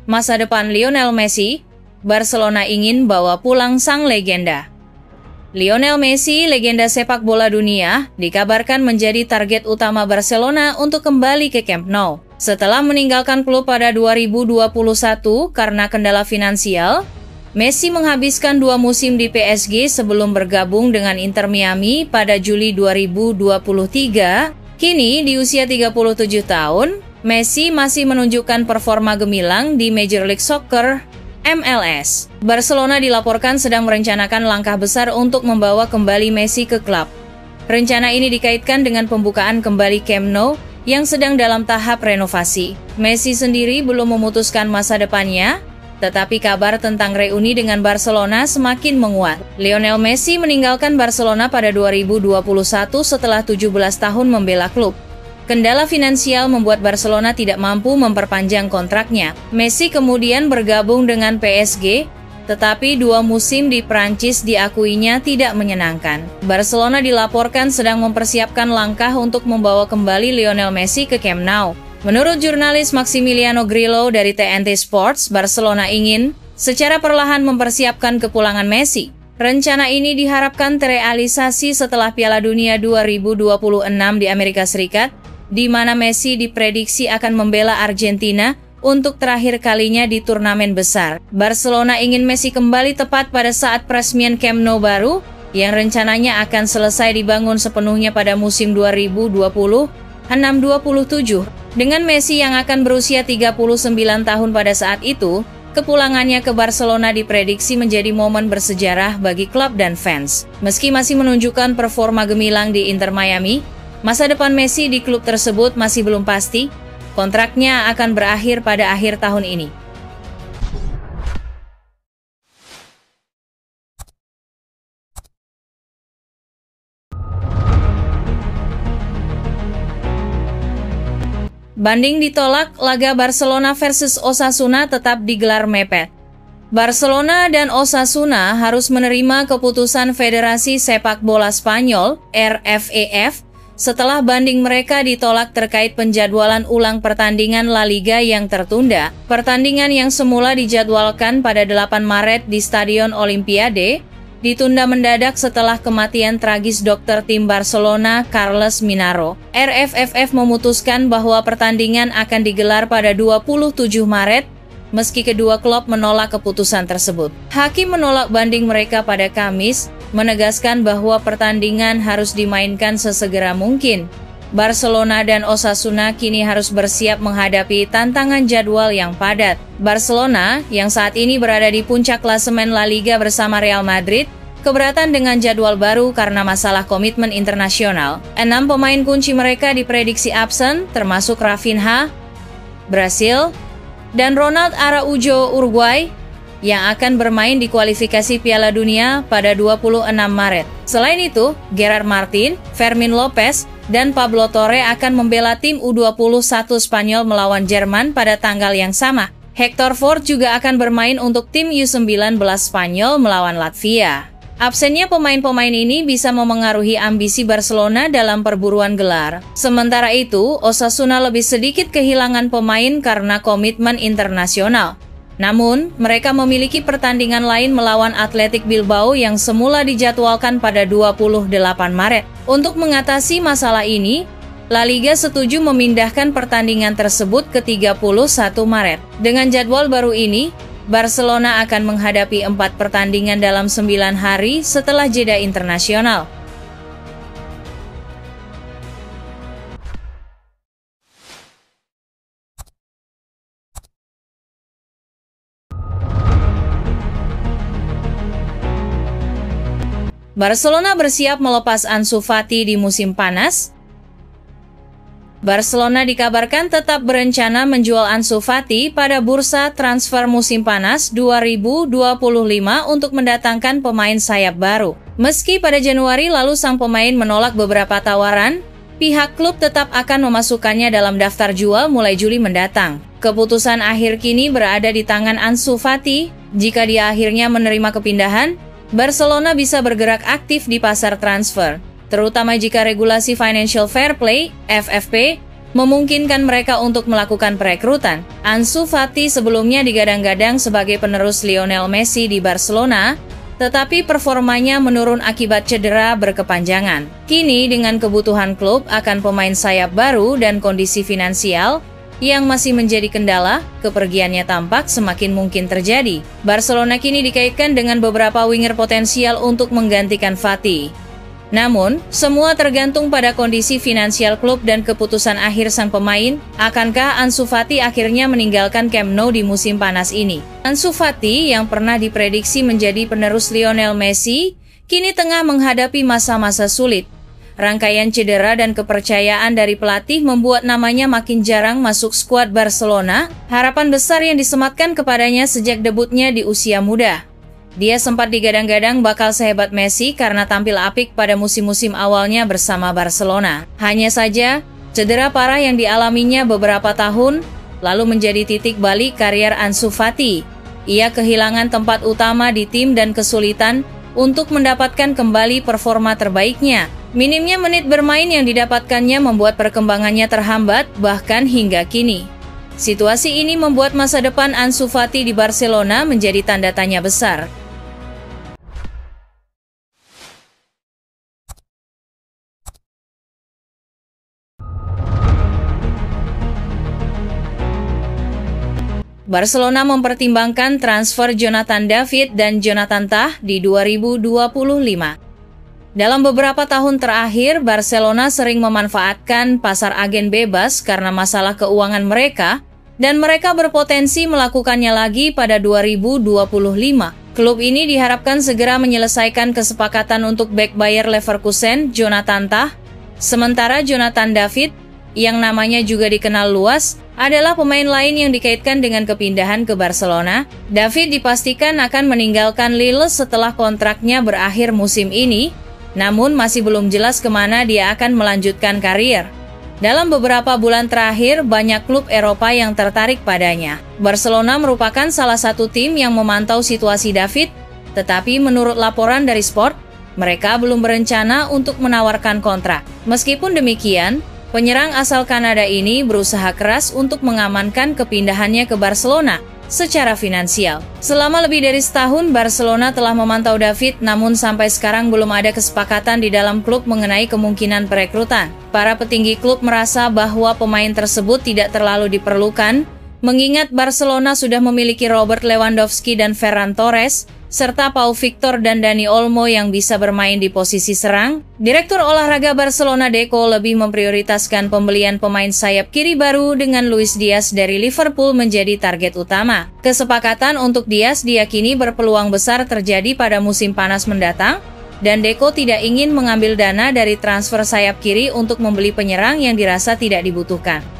Masa depan Lionel Messi, Barcelona ingin bawa pulang sang legenda. Lionel Messi, legenda sepak bola dunia, dikabarkan menjadi target utama Barcelona untuk kembali ke Camp Nou. Setelah meninggalkan klub pada 2021 karena kendala finansial, Messi menghabiskan 2 musim di PSG sebelum bergabung dengan Inter Miami pada Juli 2023. Kini, di usia 37 tahun, Messi masih menunjukkan performa gemilang di Major League Soccer (MLS). Barcelona dilaporkan sedang merencanakan langkah besar untuk membawa kembali Messi ke klub. Rencana ini dikaitkan dengan pembukaan kembali Camp Nou yang sedang dalam tahap renovasi. Messi sendiri belum memutuskan masa depannya, tetapi kabar tentang reuni dengan Barcelona semakin menguat. Lionel Messi meninggalkan Barcelona pada 2021 setelah 17 tahun membela klub. Kendala finansial membuat Barcelona tidak mampu memperpanjang kontraknya. Messi kemudian bergabung dengan PSG, tetapi 2 musim di Prancis diakuinya tidak menyenangkan. Barcelona dilaporkan sedang mempersiapkan langkah untuk membawa kembali Lionel Messi ke Camp Nou. Menurut jurnalis Maximiliano Grillo dari TNT Sports, Barcelona ingin secara perlahan mempersiapkan kepulangan Messi. Rencana ini diharapkan terrealisasi setelah Piala Dunia 2026 di Amerika Serikat, di mana Messi diprediksi akan membela Argentina untuk terakhir kalinya di turnamen besar. Barcelona ingin Messi kembali tepat pada saat peresmian Camp Nou baru, yang rencananya akan selesai dibangun sepenuhnya pada musim 2026-27. Dengan Messi yang akan berusia 39 tahun pada saat itu, kepulangannya ke Barcelona diprediksi menjadi momen bersejarah bagi klub dan fans. Meski masih menunjukkan performa gemilang di Inter Miami, masa depan Messi di klub tersebut masih belum pasti. Kontraknya akan berakhir pada akhir tahun ini. Banding ditolak, laga Barcelona versus Osasuna tetap digelar mepet. Barcelona dan Osasuna harus menerima keputusan Federasi Sepak Bola Spanyol (RFEF) setelah banding mereka ditolak terkait penjadwalan ulang pertandingan La Liga yang tertunda. Pertandingan yang semula dijadwalkan pada 8 Maret di Stadion Olimpiade ditunda mendadak setelah kematian tragis dokter tim Barcelona Carles Minaro. RFFF memutuskan bahwa pertandingan akan digelar pada 27 Maret, meski kedua klub menolak keputusan tersebut. Hakim menolak banding mereka pada Kamis, menegaskan bahwa pertandingan harus dimainkan sesegera mungkin. Barcelona dan Osasuna kini harus bersiap menghadapi tantangan jadwal yang padat. Barcelona, yang saat ini berada di puncak klasemen La Liga bersama Real Madrid, keberatan dengan jadwal baru karena masalah komitmen internasional. 6 pemain kunci mereka diprediksi absen, termasuk Rafinha, Brasil, dan Ronald Araujo, Uruguay, yang akan bermain di kualifikasi Piala Dunia pada 26 Maret. Selain itu, Gerard Martin, Fermin Lopez, dan Pablo Torre akan membela tim U21 Spanyol melawan Jerman pada tanggal yang sama. Hector Fort juga akan bermain untuk tim U19 Spanyol melawan Latvia. Absennya pemain-pemain ini bisa memengaruhi ambisi Barcelona dalam perburuan gelar. Sementara itu, Osasuna lebih sedikit kehilangan pemain karena komitmen internasional. Namun, mereka memiliki pertandingan lain melawan Athletic Bilbao yang semula dijadwalkan pada 28 Maret. Untuk mengatasi masalah ini, La Liga setuju memindahkan pertandingan tersebut ke 31 Maret. Dengan jadwal baru ini, Barcelona akan menghadapi 4 pertandingan dalam 9 hari setelah jeda internasional. Barcelona bersiap melepas Ansu Fati di musim panas. Barcelona dikabarkan tetap berencana menjual Ansu Fati pada bursa transfer musim panas 2025 untuk mendatangkan pemain sayap baru. Meski pada Januari lalu sang pemain menolak beberapa tawaran, pihak klub tetap akan memasukkannya dalam daftar jual mulai Juli mendatang. Keputusan akhir kini berada di tangan Ansu Fati. Jika dia akhirnya menerima kepindahan, Barcelona bisa bergerak aktif di pasar transfer, terutama jika regulasi Financial Fair Play (FFP) memungkinkan mereka untuk melakukan perekrutan. Ansu Fati sebelumnya digadang-gadang sebagai penerus Lionel Messi di Barcelona, tetapi performanya menurun akibat cedera berkepanjangan. Kini dengan kebutuhan klub akan pemain sayap baru dan kondisi finansial yang masih menjadi kendala, kepergiannya tampak semakin mungkin terjadi. Barcelona kini dikaitkan dengan beberapa winger potensial untuk menggantikan Fati. Namun, semua tergantung pada kondisi finansial klub dan keputusan akhir sang pemain, akankah Ansu Fati akhirnya meninggalkan Camp Nou di musim panas ini. Ansu Fati yang pernah diprediksi menjadi penerus Lionel Messi, kini tengah menghadapi masa-masa sulit. Rangkaian cedera dan kepercayaan dari pelatih membuat namanya makin jarang masuk skuad Barcelona, harapan besar yang disematkan kepadanya sejak debutnya di usia muda. Dia sempat digadang-gadang bakal sehebat Messi karena tampil apik pada musim-musim awalnya bersama Barcelona. Hanya saja, cedera parah yang dialaminya beberapa tahun lalu menjadi titik balik karier Ansu Fati. Ia kehilangan tempat utama di tim dan kesulitan untuk mendapatkan kembali performa terbaiknya. Minimnya menit bermain yang didapatkannya membuat perkembangannya terhambat bahkan hingga kini. Situasi ini membuat masa depan Ansu Fati di Barcelona menjadi tanda tanya besar. Barcelona mempertimbangkan transfer Jonathan David dan Jonathan Tah di 2025. Dalam beberapa tahun terakhir, Barcelona sering memanfaatkan pasar agen bebas karena masalah keuangan mereka, dan mereka berpotensi melakukannya lagi pada 2025. Klub ini diharapkan segera menyelesaikan kesepakatan untuk bek Bayer Leverkusen, Jonathan Tah, sementara Jonathan David, yang namanya juga dikenal luas, adalah pemain lain yang dikaitkan dengan kepindahan ke Barcelona. David dipastikan akan meninggalkan Lille setelah kontraknya berakhir musim ini, namun masih belum jelas kemana dia akan melanjutkan karir. Dalam beberapa bulan terakhir, banyak klub Eropa yang tertarik padanya. Barcelona merupakan salah satu tim yang memantau situasi David, tetapi menurut laporan dari Sport, mereka belum berencana untuk menawarkan kontrak. Meskipun demikian, penyerang asal Kanada ini berusaha keras untuk mengamankan kepindahannya ke Barcelona secara finansial. Selama lebih dari setahun, Barcelona telah memantau David, namun sampai sekarang belum ada kesepakatan di dalam klub mengenai kemungkinan perekrutan. Para petinggi klub merasa bahwa pemain tersebut tidak terlalu diperlukan, mengingat Barcelona sudah memiliki Robert Lewandowski dan Ferran Torres, serta Pau Victor dan Dani Olmo yang bisa bermain di posisi serang. Direktur olahraga Barcelona Deco lebih memprioritaskan pembelian pemain sayap kiri baru dengan Luis Diaz dari Liverpool menjadi target utama. Kesepakatan untuk Diaz diyakini berpeluang besar terjadi pada musim panas mendatang, dan Deco tidak ingin mengambil dana dari transfer sayap kiri untuk membeli penyerang yang dirasa tidak dibutuhkan.